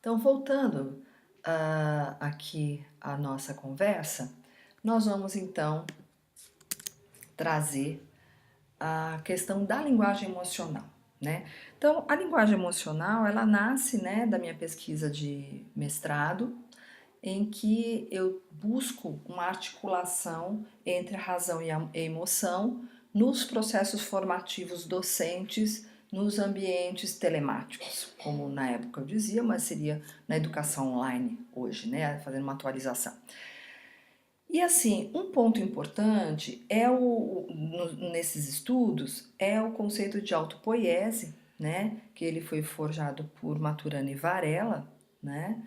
Então, voltando aqui à nossa conversa, nós vamos então trazer a questão da linguagem emocional, né? Então, a linguagem emocional, ela nasce, né, da minha pesquisa de mestrado, em que eu busco uma articulação entre a razão e a emoção nos processos formativos docentes nos ambientes telemáticos, como na época eu dizia, mas seria na educação online hoje, né, fazendo uma atualização. E assim, um ponto importante é nesses estudos é o conceito de autopoiese, né, que ele foi forjado por Maturana e Varela, né,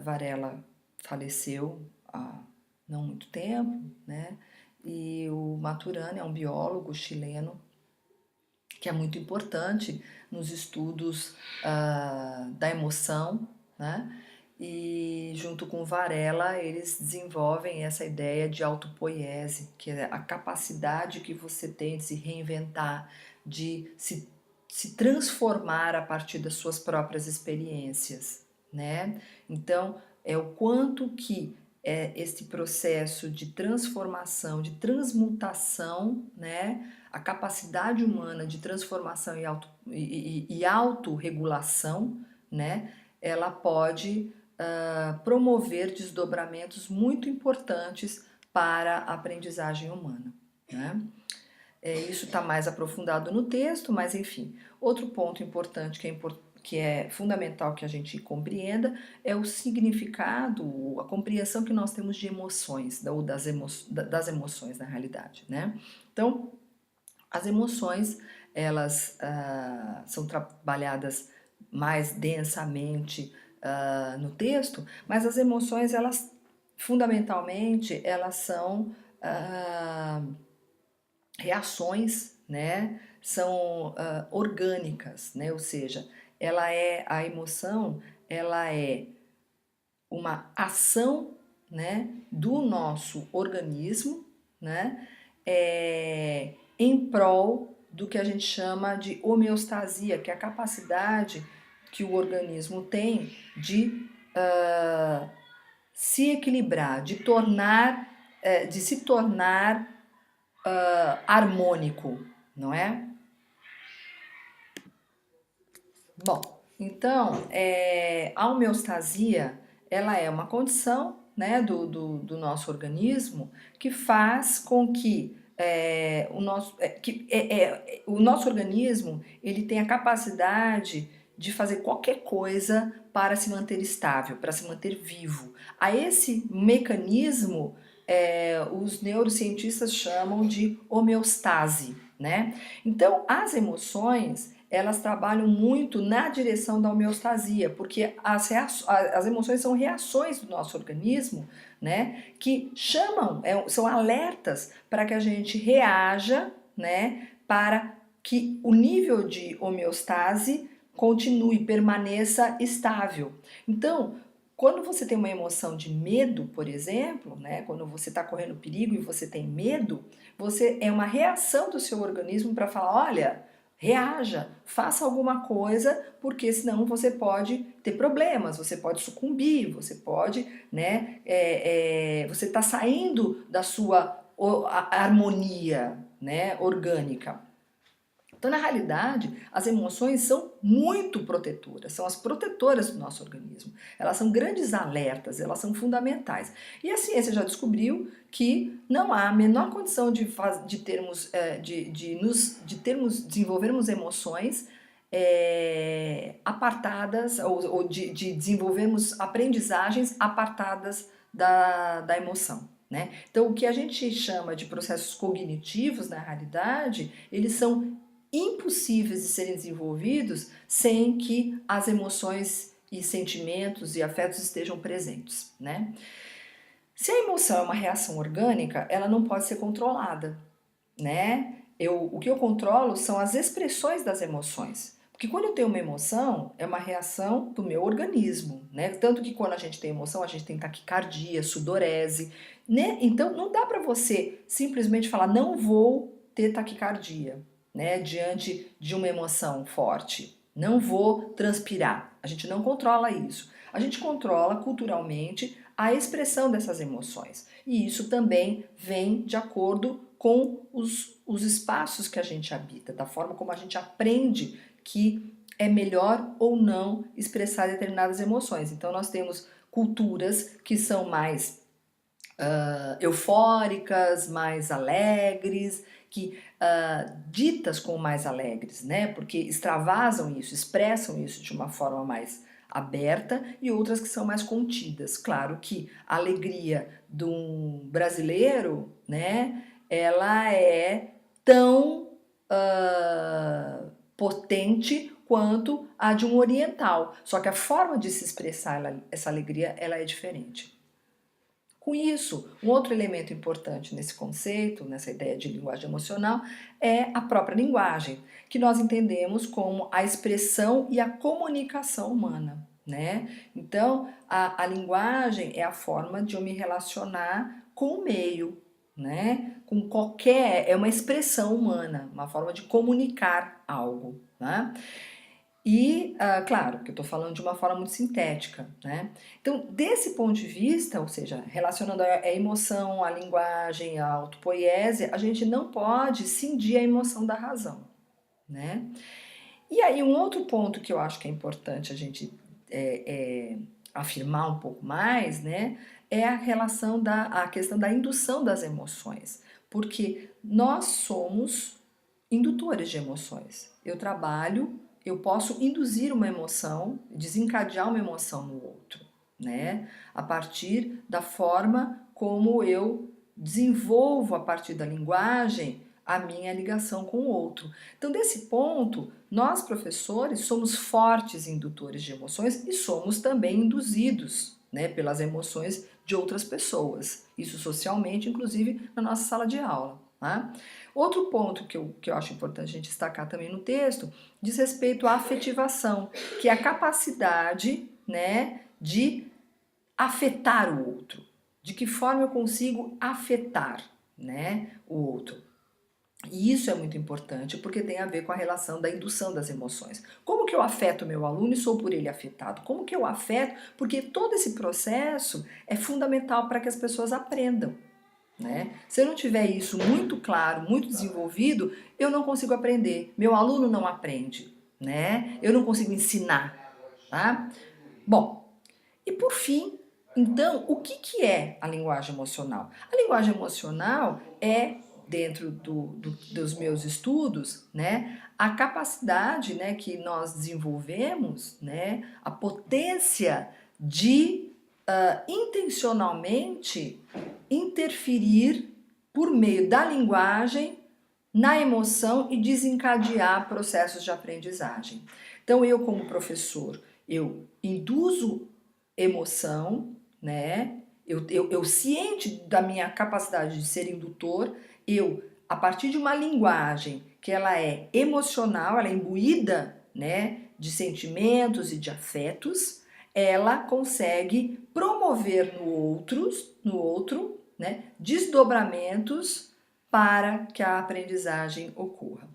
Varela faleceu há não muito tempo, né, e o Maturana é um biólogo chileno que é muito importante nos estudos da emoção, né? E junto com Varela eles desenvolvem essa ideia de autopoiese, que é a capacidade que você tem de se reinventar, de se transformar a partir das suas próprias experiências, né? Então é o quanto que este processo de transformação, de transmutação, né? A capacidade humana de transformação e autorregulação, né? Ela pode promover desdobramentos muito importantes para a aprendizagem humana, né? Isso está mais aprofundado no texto, mas enfim. Outro ponto importante que é fundamental que a gente compreenda é o significado, a compreensão que nós temos de emoções, ou das emoções na realidade, né? Então, as emoções, elas são trabalhadas mais densamente no texto, mas as emoções, elas fundamentalmente, elas são reações, né? São orgânicas, né? Ou seja, a emoção, ela é uma ação, né, do nosso organismo, né, em prol do que a gente chama de homeostasia, que é a capacidade que o organismo tem de se equilibrar, de se tornar harmônico, não é? Bom, então, a homeostasia, ela é uma condição, né, do nosso organismo que faz com que o nosso organismo ele tem a capacidade de fazer qualquer coisa para se manter estável, para se manter vivo. A esse mecanismo, os neurocientistas chamam de homeostase, né? Então, as emoções elas trabalham muito na direção da homeostasia, porque as emoções são reações do nosso organismo, né, que são alertas para que a gente reaja, né, para que o nível de homeostase continue, permaneça estável. Então, quando você tem uma emoção de medo, por exemplo, né, quando você está correndo perigo e você tem medo, é uma reação do seu organismo para falar, olha, reaja, faça alguma coisa, porque senão você pode ter problemas, você pode sucumbir, você pode, né, você está saindo da sua harmonia, né, orgânica. Então, na realidade, as emoções são muito protetoras, são as protetoras do nosso organismo. Elas são grandes alertas, elas são fundamentais. E a ciência já descobriu que não há a menor condição de desenvolvermos emoções apartadas, ou de desenvolvermos aprendizagens apartadas da emoção. Né? Então, o que a gente chama de processos cognitivos, na realidade, eles são impossíveis de serem desenvolvidos sem que as emoções e sentimentos e afetos estejam presentes, né? Se a emoção é uma reação orgânica, ela não pode ser controlada, né? O que eu controlo são as expressões das emoções. Porque quando eu tenho uma emoção, é uma reação do meu organismo, né? Tanto que quando a gente tem emoção, a gente tem taquicardia, sudorese, né? Então não dá para você simplesmente falar, não vou ter taquicardia, né, diante de uma emoção forte, não vou transpirar. A gente não controla isso. A gente controla culturalmente a expressão dessas emoções. E isso também vem de acordo com os espaços que a gente habita, da forma como a gente aprende que é melhor ou não expressar determinadas emoções. Então, nós temos culturas que são mais eufóricas, mais alegres, que ditas como mais alegres, né? Porque extravasam isso, expressam isso de uma forma mais aberta, e outras que são mais contidas. Claro que a alegria de um brasileiro, né? Ela é tão potente quanto a de um oriental. Só que a forma de se expressar essa alegria, ela é diferente. Com isso, um outro elemento importante nesse conceito, nessa ideia de linguagem emocional, é a própria linguagem, que nós entendemos como a expressão e a comunicação humana, né? Então, a linguagem é a forma de eu me relacionar com o meio, né? Com qualquer, é uma expressão humana, uma forma de comunicar algo, né? E, claro, que eu estou falando de uma forma muito sintética, né? Então, desse ponto de vista, ou seja, relacionando a emoção, a linguagem, a autopoiese, a gente não pode cindir a emoção da razão, né? E aí, um outro ponto que eu acho que é importante a gente afirmar um pouco mais, né? É a relação a questão da indução das emoções. Porque nós somos indutores de emoções. Eu posso induzir uma emoção, desencadear uma emoção no outro, né? A partir da forma como eu desenvolvo a partir da linguagem a minha ligação com o outro. Então, desse ponto, nós professores somos fortes indutores de emoções e somos também induzidos, né, pelas emoções de outras pessoas. Isso socialmente, inclusive na nossa sala de aula. Tá? Outro ponto que eu acho importante a gente destacar também no texto diz respeito à afetivação, que é a capacidade, né, de afetar o outro. De que forma eu consigo afetar, né, o outro. E isso é muito importante porque tem a ver com a relação da indução das emoções. Como que eu afeto o meu aluno e sou por ele afetado? Como que eu afeto? Porque todo esse processo é fundamental para que as pessoas aprendam. Né? Se eu não tiver isso muito claro, muito desenvolvido, eu não consigo aprender. Meu aluno não aprende, né? Eu não consigo ensinar, tá? Bom, e por fim, então, o que é a linguagem emocional? A linguagem emocional é, dentro dos meus estudos, né, a capacidade, né, que nós desenvolvemos, né, a potência de intencionalmente interferir por meio da linguagem na emoção e desencadear processos de aprendizagem. Então, eu como professor, eu induzo emoção, né? Eu ciente da minha capacidade de ser indutor, a partir de uma linguagem que ela é emocional, ela é imbuída, né, de sentimentos e de afetos, ela consegue promover no outro, né, desdobramentos para que a aprendizagem ocorra.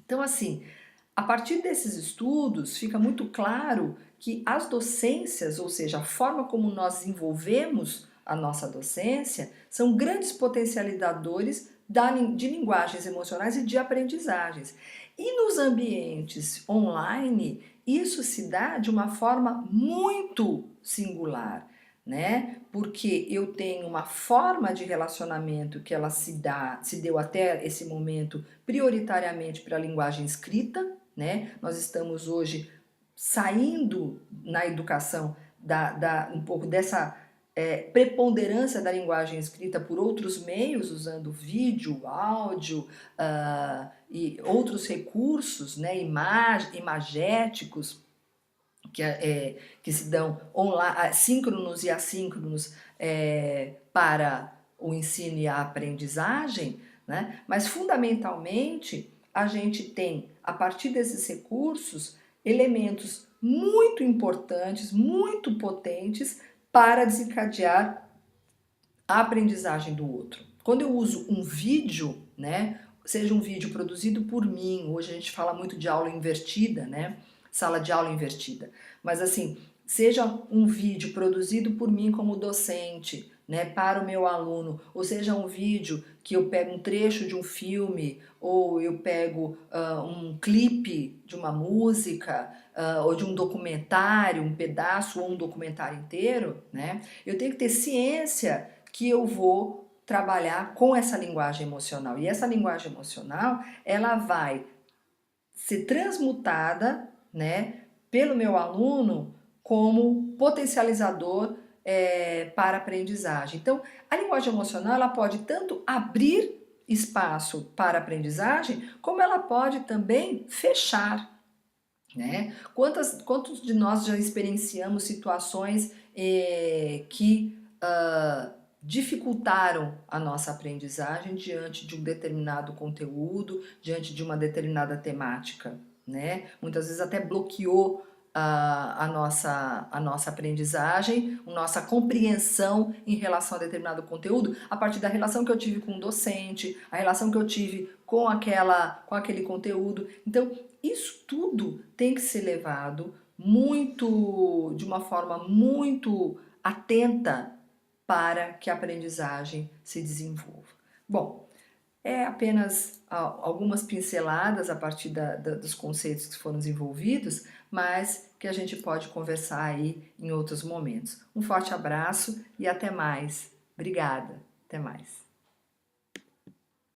Então, assim, a partir desses estudos, fica muito claro que as docências, ou seja, a forma como nós desenvolvemos a nossa docência, são grandes potencializadores de linguagens emocionais e de aprendizagens. E nos ambientes online, isso se dá de uma forma muito singular, né? Porque eu tenho uma forma de relacionamento que ela se deu até esse momento prioritariamente para a linguagem escrita, né? Nós estamos hoje saindo na educação um pouco dessa preponderância da linguagem escrita por outros meios, usando vídeo, áudio e outros recursos, né, imagéticos, que se dão online, síncronos e assíncronos para o ensino e a aprendizagem, né? Mas fundamentalmente a gente tem, a partir desses recursos, elementos muito importantes, muito potentes para desencadear a aprendizagem do outro. Quando eu uso um vídeo, né, seja um vídeo produzido por mim, hoje a gente fala muito de aula invertida, né? Sala de aula invertida. Mas assim, seja um vídeo produzido por mim como docente, né, para o meu aluno, ou seja um vídeo que eu pego um trecho de um filme, ou eu pego um clipe de uma música, ou de um documentário, um pedaço ou um documentário inteiro, né? Eu tenho que ter ciência que eu vou trabalhar com essa linguagem emocional. E essa linguagem emocional, ela vai ser transmutada, né, pelo meu aluno como potencializador para a aprendizagem. Então, a linguagem emocional ela pode tanto abrir espaço para a aprendizagem, como ela pode também fechar, né? Quantos de nós já experienciamos situações que dificultaram a nossa aprendizagem diante de um determinado conteúdo, diante de uma determinada temática, né? Muitas vezes até bloqueou a nossa aprendizagem, a nossa compreensão em relação a determinado conteúdo, a partir da relação que eu tive com o docente, a relação que eu tive com aquele conteúdo. Então, isso tudo tem que ser levado de uma forma muito atenta para que a aprendizagem se desenvolva. Bom, é apenas algumas pinceladas a partir dos conceitos que foram desenvolvidos, mas que a gente pode conversar aí em outros momentos. Um forte abraço e até mais. Obrigada. Até mais.